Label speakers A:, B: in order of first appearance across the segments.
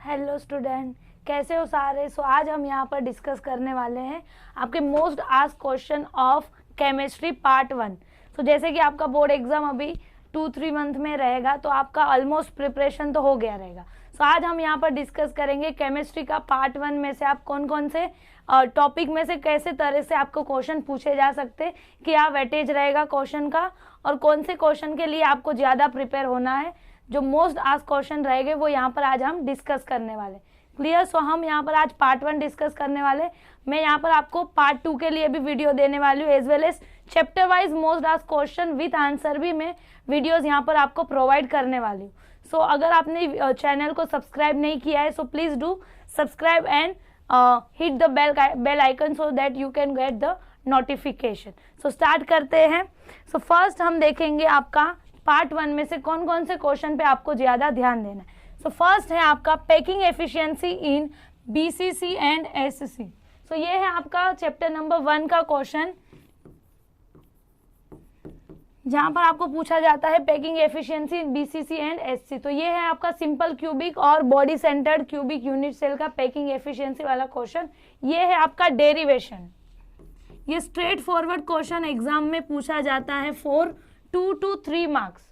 A: Hello student, कैसे हो सारे। आज हम यहाँ पर डिस्कस करने वाले हैं आपके most asked question of chemistry part 1। जैसे कि आपका बोर्ड एग्जाम अभी 2-3 मंथ में रहेगा, तो आपका ऑलमोस्ट प्रिपरेशन तो हो गया रहेगा। आज हम यहाँ पर डिस्कस करेंगे केमिस्ट्री का पार्ट 1 में से आप कौन कौन से टॉपिक में से कैसे तरह से आपको क्वेश्चन पूछे जा सकते, क्या वेटेज रहेगा क्वेश्चन का, और कौन से क्वेश्चन के लिए आपको ज़्यादा प्रिपेयर होना है। जो मोस्ट आस्क्ड क्वेश्चन रहेंगे वो यहाँ पर आज हम डिस्कस करने वाले। क्लियर। हम यहाँ पर आज पार्ट 1 डिस्कस करने वाले। मैं यहाँ पर आपको पार्ट 2 के लिए भी वीडियो देने वाली हूँ, as well as chapter wise most asked question with answer भी मैं वीडियोस यहाँ पर आपको प्रोवाइड करने वाली हूँ। अगर आपने चैनल को सब्सक्राइब नहीं किया है, please do subscribe and hit the bell icon so that you can get the notification. Start करते हैं। फर्स्ट हम देखेंगे आपका पार्ट 1 में से कौन कौन से क्वेश्चन पे आपको ज़्यादा ध्यान देना है। फर्स्ट है आपका packing efficiency in BCC and SC. ये है आपका चैप्टर नंबर 1 का क्वेश्चन, जहां पर आपको पूछा जाता है packing efficiency in BCC and SC. ये है आपका सिंपल क्यूबिक और body centred cubic unit cell का पैकिंग एफिशिएंसी वाला क्वेश्चन। ये है आपका डेरिवेशन। ये स्ट्रेट फॉरवर्ड क्वेश्चन एग्जाम में पूछा जाता है फॉर 2 to 3 मार्क्स।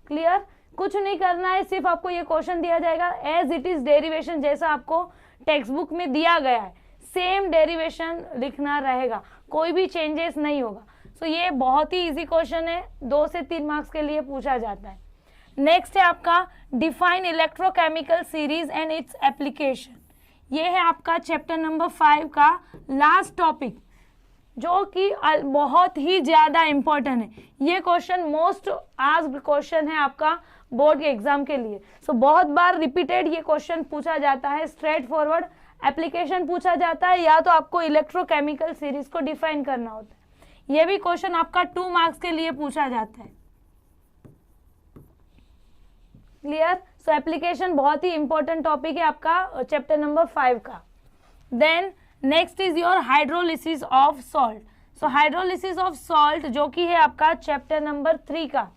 A: क्लियर। कुछ नहीं करना है, सिर्फ आपको ये क्वेश्चन दिया जाएगा एज इट इज डेरिवेशन, जैसा आपको टेक्स्ट बुक में दिया गया है सेम डेरिवेशन लिखना रहेगा, कोई भी चेंजेस नहीं होगा। ये बहुत ही इजी क्वेश्चन है, 2 से 3 मार्क्स के लिए पूछा जाता है। नेक्स्ट है आपका define electrochemical series and its application. ये है आपका चैप्टर नंबर 5 का लास्ट टॉपिक, जो कि बहुत ही ज़्यादा इम्पोर्टेंट है। ये क्वेश्चन मोस्ट आस्क्ड क्वेश्चन है आपका बोर्ड के एग्जाम के लिए। बहुत बार रिपीटेड ये क्वेश्चन पूछा जाता है। स्ट्रेट फॉरवर्ड एप्लीकेशन पूछा जाता है, या तो आपको इलेक्ट्रोकेमिकल सीरीज को डिफाइन करना होता है। ये भी क्वेश्चन आपका 2 मार्क्स के लिए पूछा जाता है। क्लियर। एप्लीकेशन बहुत ही इंपॉर्टेंट टॉपिक है आपका चैप्टर नंबर 5 का। Then next is your hydrolysis of salt. Hydrolysis of salt जो कि है आपका चैप्टर नंबर 3 का।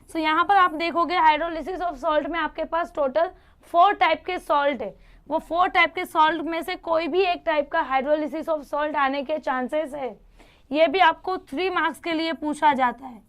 A: यहाँ पर आप देखोगे हाइड्रोलिसिस ऑफ सॉल्ट में आपके पास टोटल 4 टाइप के सॉल्ट है। वो 4 टाइप के सॉल्ट में से कोई भी एक टाइप का हाइड्रोलिसिस ऑफ सॉल्ट आने के चांसेस है। ये भी आपको 3 मार्क्स के लिए पूछा जाता है।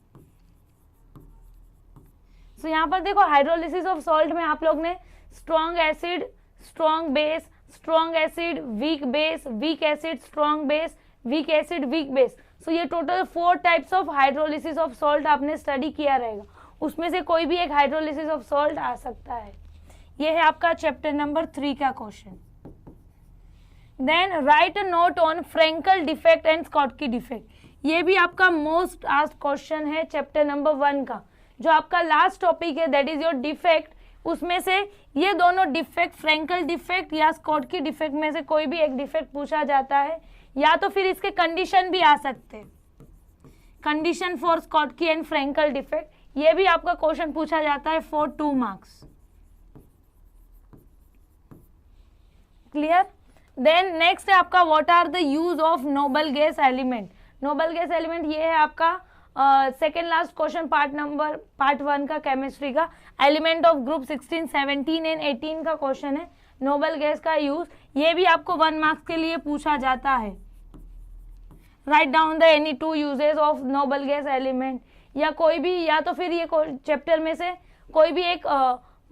A: यहाँ पर देखो हाइड्रोलिसिस ऑफ सॉल्ट में आप लोग ने strong acid, strong base, strong acid, weak base, weak acid, strong base, weak acid, weak base. ये total 4 types of hydrolysis of salt आपने स्टडी किया रहेगा, उसमें से कोई भी एक हाइड्रोलिसिस ऑफ सॉल्ट आ सकता है। ये है आपका चैप्टर नंबर 3 का question. Then write a note on Frenkel defect and Schottky defect. ये भी आपका मोस्ट आस्क्ड क्वेश्चन है चैप्टर नंबर 1 का, जो आपका लास्ट टॉपिक है दैट इज योर डिफेक्ट। उसमें से ये दोनों डिफेक्ट, फ्रेंकल डिफेक्ट या स्कॉटकी डिफेक्ट में से कोई भी एक डिफेक्ट पूछा जाता है, या तो फिर इसके कंडीशन भी आ सकते हैं, condition for Schottky and Frenkel defect. ये भी आपका क्वेश्चन पूछा जाता है for 2 marks. Clear. Then next है आपका what are the use of noble gas element. Noble gas element ये है आपका सेकेंड लास्ट क्वेश्चन पार्ट 1 का केमिस्ट्री का। एलिमेंट ऑफ ग्रुप 16, 17 एंड 18 का क्वेश्चन है नोबल गैस का यूज। ये भी आपको 1 मार्क्स के लिए पूछा जाता है। Right down the any 2 uses of noble gas element, या कोई भी, या तो फिर ये चैप्टर में से कोई भी एक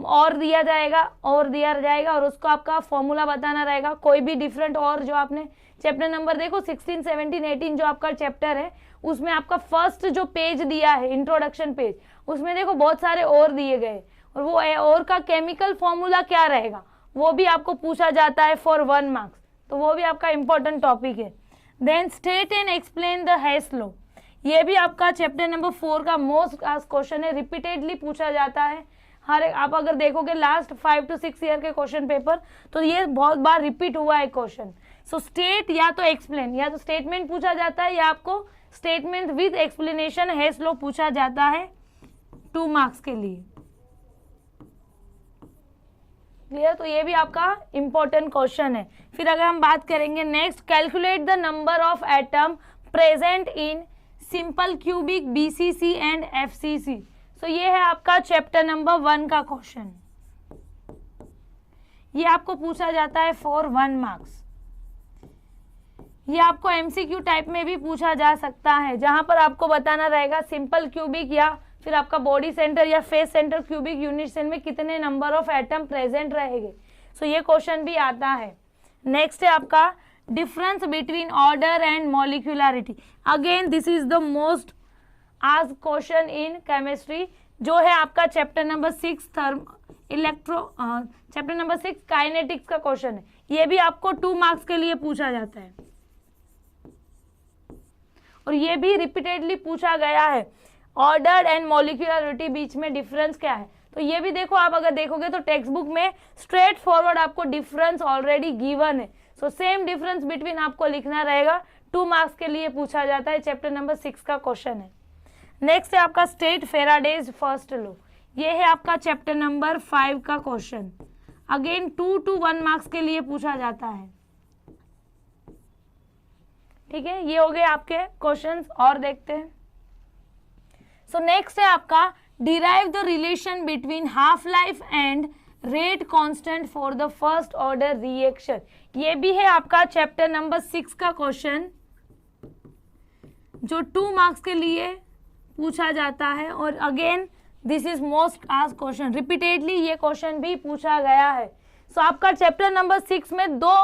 A: और दिया जाएगा और उसको आपका फॉर्मूला बताना रहेगा। कोई भी डिफरेंट और जो आपने चैप्टर नंबर देखो 16, 17, 18 जो आपका चैप्टर है, उसमें आपका फर्स्ट जो पेज दिया है इंट्रोडक्शन पेज, उसमें देखो बहुत सारे और दिए गए, और वो और का केमिकल फॉर्मूला क्या रहेगा वो भी आपको पूछा जाता है फॉर 1 मार्क्स। तो वो भी आपका इंपॉर्टेंट टॉपिक है। Then state and explain the Hess law. ये भी आपका चैप्टर नंबर 4 का मोस्ट आस्क्ड क्वेश्चन है, रिपीटेडली पूछा जाता है। हर एक आप अगर देखोगे लास्ट 5 to 6 ईयर के क्वेश्चन पेपर, तो ये बहुत बार रिपीट हुआ है क्वेश्चन। स्टेट या तो एक्सप्लेन, या तो स्टेटमेंट पूछा जाता है, या आपको स्टेटमेंट विद एक्सप्लेनेशन हेस लॉ पूछा जाता है 2 मार्क्स के लिए। क्लियर। तो ये भी आपका इंपॉर्टेंट क्वेश्चन है। फिर अगर हम बात करेंगे next, calculate the number of atom present in simple cubic BCC and FCC. ये है आपका चैप्टर नंबर 1 का क्वेश्चन। ये आपको पूछा जाता है फॉर 1 मार्क्स। ये आपको एमसीक्यू टाइप में भी पूछा जा सकता है, जहां पर आपको बताना रहेगा सिंपल क्यूबिक या फिर आपका बॉडी सेंटर या face centre cubic unit cell में कितने नंबर ऑफ एटम प्रेजेंट रहेंगे। सो ये क्वेश्चन भी आता है। नेक्स्ट है आपका difference between order and molecularity. Again this is the most asked question in chemistry, जो है आपका chapter number 6 chapter number 6 kinetics का क्वेश्चन है। ये भी आपको 2 मार्क्स के लिए पूछा जाता है और ये भी रिपीटेडली पूछा गया है, ऑर्डर एंड मॉलिक्यूलरिटी बीच में डिफरेंस क्या है। तो ये भी देखो, आप अगर देखोगे तो टेक्स्ट बुक में स्ट्रेट फॉरवर्ड आपको डिफरेंस ऑलरेडी गिवन है। सो सेम डिफरेंस बिटवीन आपको लिखना रहेगा, 2 मार्क्स के लिए पूछा जाता है, चैप्टर नंबर 6 का क्वेश्चन है। नेक्स्ट है आपका स्टेट फैराडेज फर्स्ट लॉ। ये है आपका चैप्टर नंबर 5 का क्वेश्चन। अगेन 2 to 1 मार्क्स के लिए पूछा जाता है। ठीक है, ये हो गए आपके क्वेश्चंस। और देखते हैं। सो नेक्स्ट है आपका derive the relation between half life and rate constant for the first order reaction. ये भी है आपका चैप्टर नंबर 6 का क्वेश्चन, जो 2 मार्क्स के लिए पूछा जाता है। और again this is most asked question, repeatedly ये क्वेश्चन भी पूछा गया है। सो आपका चैप्टर नंबर 6 में 2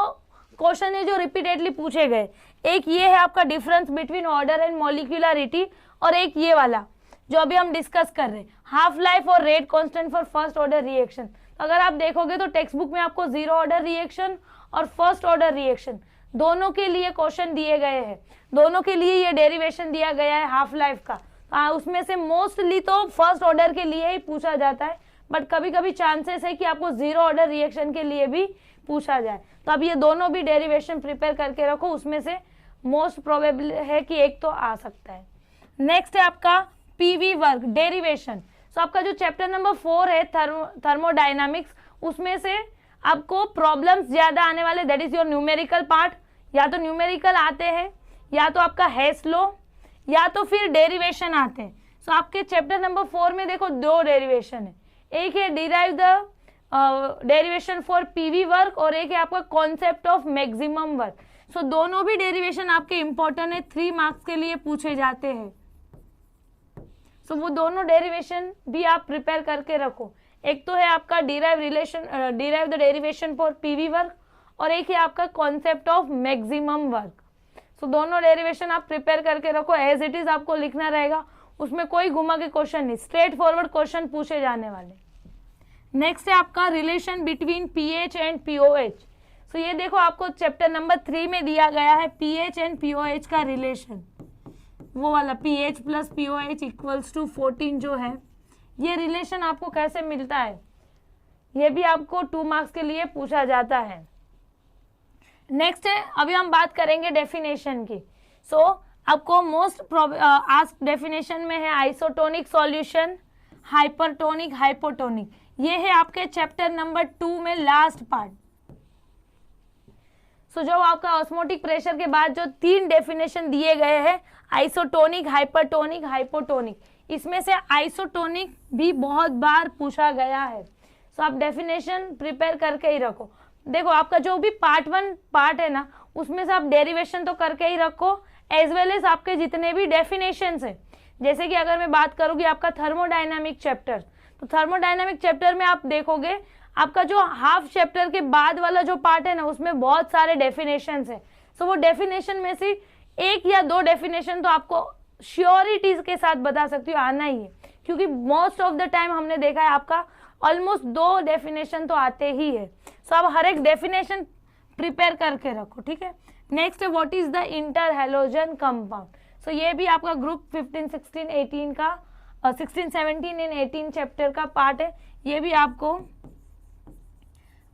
A: क्वेश्चन है जो रिपीटेडली पूछे गए। एक ये है आपका difference between order and molecularity, और एक ये वाला जो अभी हम डिस्कस कर रहे हैं, हाफ लाइफ और rate constant for first order reaction. अगर आप देखोगे तो टेक्स्ट बुक में आपको 0 ऑर्डर रिएक्शन और फर्स्ट ऑर्डर रिएक्शन दोनों के लिए क्वेश्चन दिए गए हैं, दोनों के लिए ये डेरिवेशन दिया गया है हाफ लाइफ का। उसमें से मोस्टली तो फर्स्ट ऑर्डर के लिए ही पूछा जाता है, बट कभी कभी चांसेस है कि आपको 0 ऑर्डर रिएक्शन के लिए भी पूछा जाए। तो अब ये दोनों भी डेरिवेशन प्रिपेयर करके रखो, उसमें से मोस्ट प्रोबेबल है कि एक तो आ सकता है। नेक्स्ट है आपका पीवी वर्क डेरिवेशन। सो आपका जो चैप्टर नंबर 4 है थर्मोडायनामिक्स, उसमें से आपको प्रॉब्लम्स ज्यादा आने वाले, that is your numerical part. या तो न्यूमेरिकल आते हैं, या तो आपका हेस लॉ, या तो फिर डेरिवेशन आते हैं। सो आपके चैप्टर नंबर 4 में देखो 2 डेरिवेशन है, एक है derive the derivation for PV work और एक है आपका कॉन्सेप्ट ऑफ मैक्सिमम वर्क। सो दोनों भी डेरिवेशन आपके इंपॉर्टेंट है, 3 मार्क्स के लिए पूछे जाते हैं। सो वो दोनों डेरिवेशन भी आप प्रिपेयर करके रखो। एक तो है आपका derive the derivation for PV work और एक है आपका कॉन्सेप्ट ऑफ मैक्सिमम वर्क। सो दोनों डेरिवेशन आप प्रिपेयर करके रखो, एज इट इज आपको लिखना रहेगा, उसमें कोई घुमा के क्वेश्चन नहीं, स्ट्रेट फॉरवर्ड क्वेश्चन पूछे जाने वाले। नेक्स्ट है आपका relation between pH and pOH. So ये देखो आपको चैप्टर नंबर 3 में दिया गया है पीएच एंड पीओएच का रिलेशन, वो वाला pH plus pOH equals to 14 जो है, ये रिलेशन आपको कैसे मिलता है, ये भी आपको 2 मार्क्स के लिए पूछा जाता है। नेक्स्ट है, अभी हम बात करेंगे डेफिनेशन की। सो आपको मोस्ट आस्क्ड डेफिनेशन में है आइसोटोनिक सॉल्यूशन, हाइपरटोनिक, हाइपोटोनिक। ये है आपके चैप्टर नंबर 2 में लास्ट पार्ट। सो जो आपका ऑस्मोटिक प्रेशर के बाद जो 3 डेफिनेशन दिए गए हैं, आइसोटोनिक, हाइपरटोनिक, हाइपोटोनिक, इसमें से आइसोटोनिक भी बहुत बार पूछा गया है। सो आप डेफिनेशन प्रिपेयर करके ही रखो। देखो आपका जो भी पार्ट 1 पार्ट है ना, उसमें से आप डेरिवेशन तो करके ही रखो, एज वेल एज आपके जितने भी डेफिनेशंस है। जैसे कि अगर मैं बात करूंगी आपका थर्मोडायनामिक चैप्टर, तो थर्मोडायनामिक चैप्टर में आप देखोगे आपका जो हाफ चैप्टर के बाद वाला जो पार्ट है ना, उसमें बहुत सारे डेफिनेशंस है। सो वो डेफिनेशन में से 1 या 2 डेफिनेशन तो आपको श्योरिटीज के साथ बता सकती हूँ आना ही है, क्योंकि मोस्ट ऑफ द टाइम हमने देखा है आपका ऑलमोस्ट 2 डेफिनेशन तो आते ही है। सो आप हर एक डेफिनेशन प्रिपेयर करके रखो, ठीक है। नेक्स्ट है what is the interhalogen compound. So ये भी आपका ग्रुप 15, 16, 18 का 16, 17 एंड 18 चैप्टर का पार्ट है। ये भी आपको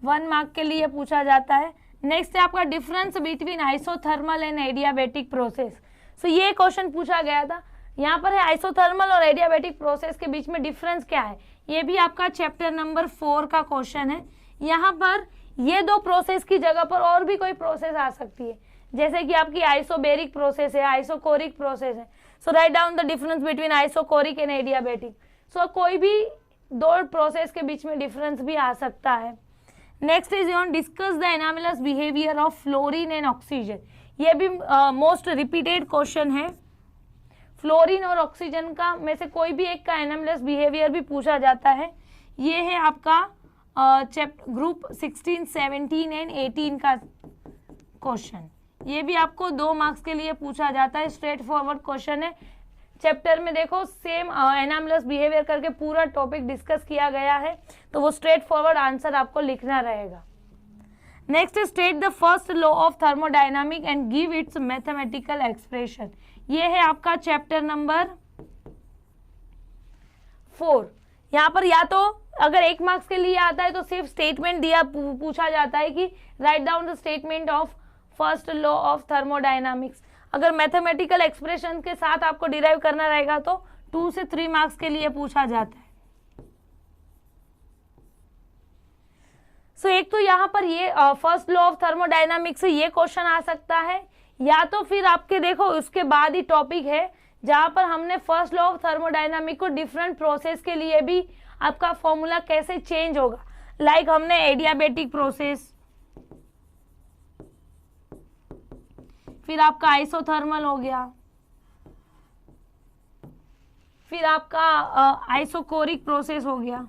A: 1 मार्क के लिए पूछा जाता है। नेक्स्ट है आपका difference between isothermal and adiabatic process. So ये क्वेश्चन पूछा गया था, यहाँ पर है आइसोथर्मल और एडियाबेटिक प्रोसेस के बीच में डिफरेंस क्या है। ये भी आपका चैप्टर नंबर 4 का क्वेश्चन है। यहाँ पर ये 2 प्रोसेस की जगह पर और भी कोई प्रोसेस आ सकती है, जैसे कि आपकी आइसोबेरिक प्रोसेस है, आइसोकोरिक प्रोसेस है। So write down the difference between isochoric and adiabatic. So कोई भी 2 प्रोसेस के बीच में डिफरेंस भी आ सकता है। Next is on discuss the anomalous behaviour of fluorine and oxygen. ये भी मोस्ट रिपीटेड क्वेश्चन है। फ्लोरीन और ऑक्सीजन का में से कोई भी एक का एनामिलस बिहेवियर भी पूछा जाता है। ये है आपका ग्रुप 16, 17 एंड 18 का क्वेश्चन। ये भी आपको 2 मार्क्स के लिए पूछा जाता है। स्ट्रेट फॉरवर्ड क्वेश्चन है। चैप्टर में देखो सेम एनामिलस बिहेवियर करके पूरा टॉपिक डिस्कस किया गया है, तो वो स्ट्रेट फॉरवर्ड आंसर आपको लिखना रहेगा। Next state the first law of thermodynamic and give it's mathematical expression. ये है आपका चैप्टर नंबर 4। यहाँ पर या तो अगर 1 मार्क्स के लिए आता है तो सिर्फ स्टेटमेंट दिया पूछा जाता है कि right down the statement of first law of thermodynamics. अगर मैथमेटिकल एक्सप्रेशन के साथ आपको डिराइव करना रहेगा तो 2 से 3 मार्क्स के लिए पूछा जाता है। सो एक तो यहाँ पर ये फर्स्ट लॉ ऑफ थर्मोडायनामिक्स से ये क्वेश्चन आ सकता है, या तो फिर आपके देखो उसके बाद ही टॉपिक है जहां पर हमने फर्स्ट लॉ ऑफ थर्मोडायनामिक को डिफरेंट प्रोसेस के लिए भी आपका फॉर्मूला कैसे चेंज होगा, लाइक हमने एडियाबेटिक प्रोसेस, फिर आपका आइसोथर्मल हो गया, फिर आपका आइसोकोरिक प्रोसेस हो गया,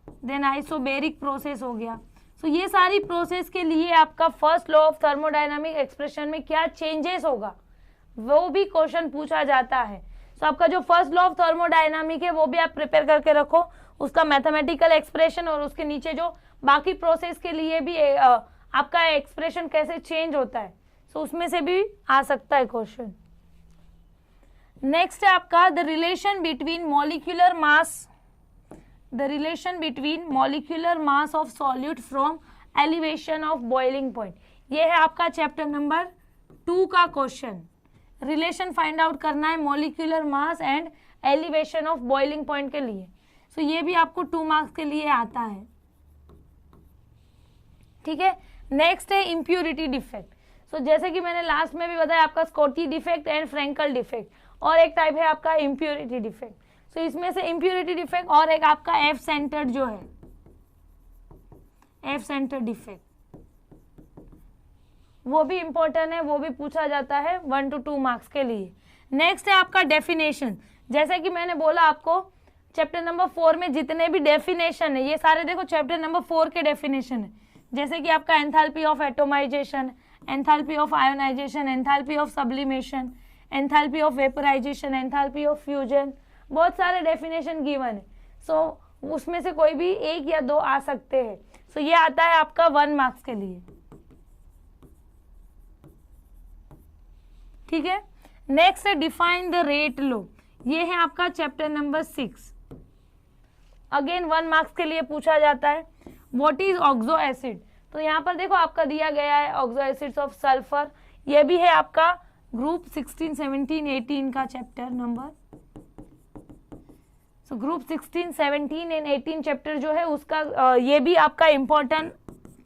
A: देन आइसोबेरिक प्रोसेस हो गया। तो ये सारी प्रोसेस के लिए आपका first law of thermodynamic expression में क्या चेंजेस होगा वो भी क्वेश्चन पूछा जाता है। तो आपका जो फर्स्ट लॉ ऑफ थर्मोडायनामिक है वो भी आप प्रिपेयर करके रखो, उसका मैथमेटिकल एक्सप्रेशन और उसके नीचे जो बाकी प्रोसेस के लिए भी आपका एक्सप्रेशन कैसे चेंज होता है, तो उसमें से भी आ सकता है क्वेश्चन। नेक्स्ट है आपका the relation between molecular mass, the relation between molecular mass of solute from elevation of boiling point. ये है आपका चैप्टर नंबर 2 का क्वेश्चन। रिलेशन फाइंड आउट करना है molecular mass and elevation of boiling point के लिए। सो ये भी आपको 2 मार्क्स के लिए आता है, ठीक है। नेक्स्ट है इम्प्यूरिटी डिफेक्ट। सो जैसे कि मैंने लास्ट में भी बताया आपका Schottky defect and Frenkel defect, और एक टाइप है आपका इम्प्यूरिटी डिफेक्ट। सो इसमें से इम्प्यूरिटी डिफेक्ट और एक आपका एफ सेंटर्ड जो है, एफ सेंटर्ड डिफेक्ट, वो भी इंपॉर्टेंट है, वो भी पूछा जाता है 1 to 2 मार्क्स के लिए। नेक्स्ट है आपका डेफिनेशन। जैसे कि मैंने बोला आपको चैप्टर नंबर 4 में जितने भी डेफिनेशन है ये सारे देखो चैप्टर नंबर 4 के डेफिनेशन है। जैसे कि आपका enthalpy of atomisation, enthalpy of ionisation, enthalpy of sublimation, enthalpy of vaporisation, enthalpy of fusion, बहुत सारे डेफिनेशन गिवन है। सो उसमें से कोई भी 1 या 2 आ सकते हैं। सो ये आता है आपका 1 मार्क्स के लिए, ठीक है। नेक्स्ट है डिफाइन द रेट लॉ। ये है आपका चैप्टर नंबर 6, अगेन 1 मार्क्स के लिए पूछा जाता है। व्हाट इज ऑक्सो एसिड, तो यहाँ पर देखो आपका दिया गया है ऑक्सो एसिड्स ऑफ सल्फर। ये भी है आपका ग्रुप 16, 17, 18 का chapter number. So group 16, 17 and 18 chapter जो है उसका ये भी आपका इंपॉर्टेंट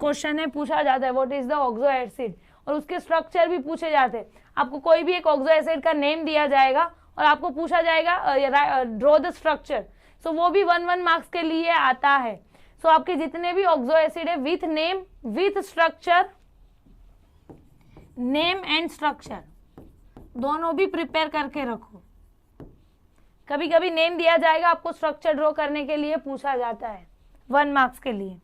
A: क्वेश्चन है, पूछा जाता है what is the oxo acid, और उसके स्ट्रक्चर भी पूछे जाते हैं। आपको कोई भी एक ऑक्सो एसिड का नेम दिया जाएगा और आपको पूछा जाएगा ड्रॉ द स्ट्रक्चर। सो वो भी 1 मार्क्स के लिए आता है। सो आपके जितने भी ऑक्सो एसिड है with name, with structure, name and structure दोनों भी प्रिपेयर करके रखो। कभी कभी नेम दिया जाएगा, आपको स्ट्रक्चर ड्रॉ करने के लिए पूछा जाता है 1 मार्क्स के लिए।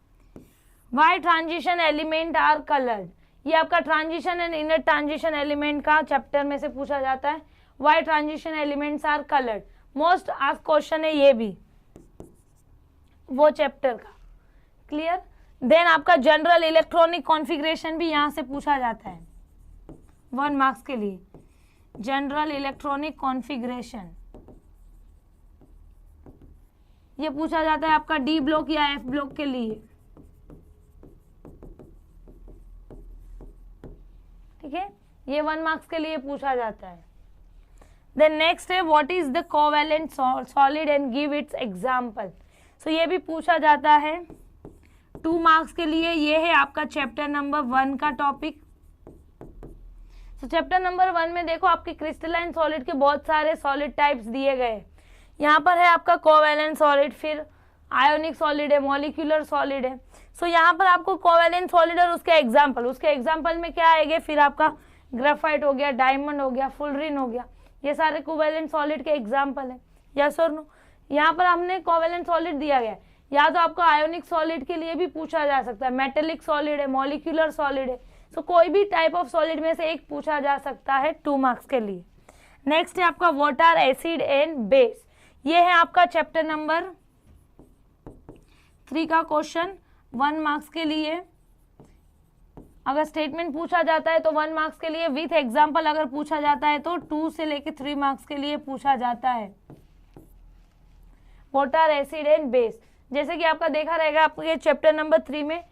A: Why transition element are coloured, ये आपका transition and inner transition element का चैप्टर में से पूछा जाता है। Why transition elements are coloured, most asked question है ये भी वो चैप्टर का, क्लियर। देन आपका जनरल इलेक्ट्रॉनिक कॉन्फ़िगरेशन भी यहाँ से पूछा जाता है 1 मार्क्स के लिए। जनरल इलेक्ट्रॉनिक कॉन्फ़िगरेशन ये पूछा जाता है आपका डी ब्लॉक या एफ ब्लॉक के लिए, ठीक है। ये 1 मार्क्स के लिए पूछा जाता है। देन नेक्स्ट है what is the covalent solid and give its example. So ये भी पूछा जाता है 2 मार्क्स के लिए। ये है आपका चैप्टर नंबर 1 का टॉपिक। सो चैप्टर नंबर 1 में देखो आपके क्रिस्टलाइन सॉलिड के बहुत सारे सॉलिड टाइप्स दिए गए। यहाँ पर है आपका कोवेलेंट सॉलिड, फिर आयोनिक सॉलिड है, मॉलिक्यूलर सॉलिड है। सो यहाँ पर आपको कोवेलेंट सॉलिड और उसके एग्जाम्पल में क्या आएंगे, फिर आपका ग्रेफाइट हो गया, डायमंड हो गया, फुलरिन हो गया, ये सारे कोवेलेंट सॉलिड के एग्जाम्पल है। यस और नो? यहाँ पर हमने कोवेलेंट सॉलिड दिया गया है, या तो आपको आयोनिक सॉलिड के लिए भी पूछा जा सकता है, मेटेलिक सॉलिड है, मॉलिक्यूलर सॉलिड है। सो कोई भी टाइप ऑफ सॉलिड में से एक पूछा जा सकता है 2 मार्क्स के लिए। नेक्स्ट है आपका वाटर, एसिड एंड बेस। ये है आपका चैप्टर नंबर 3 का क्वेश्चन 1 मार्क्स के लिए। अगर स्टेटमेंट पूछा जाता है तो 1 मार्क्स के लिए, विथ एग्जाम्पल अगर पूछा जाता है तो 2 से लेके 3 मार्क्स के लिए पूछा जाता है। वाटर, एसिड एंड बेस, जैसे कि आपका देखा रहेगा आपके चैप्टर नंबर 3 में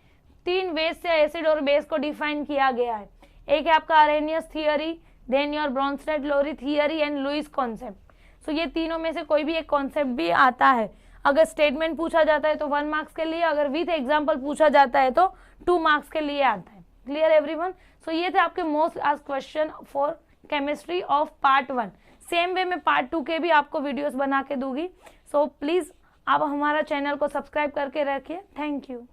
A: 3 वेज से एसिड और बेस को डिफाइन किया गया है। एक है आपका Arrhenius theory, then your Bronsted Lowry theory and Lewis concept. So ये तीनों में से कोई भी एक कॉन्सेप्ट भी आता है। अगर स्टेटमेंट पूछा जाता है तो 1 मार्क्स के लिए, अगर विथ एग्जाम्पल पूछा जाता है तो 2 मार्क्स के लिए आता है। Clear everyone? सो ये थे आपके most asked question for chemistry of part 1। Same way में पार्ट 2 के भी आपको वीडियोस बना के दूंगी। सो प्लीज आप हमारा चैनल को सब्सक्राइब करके रखिए। Thank you.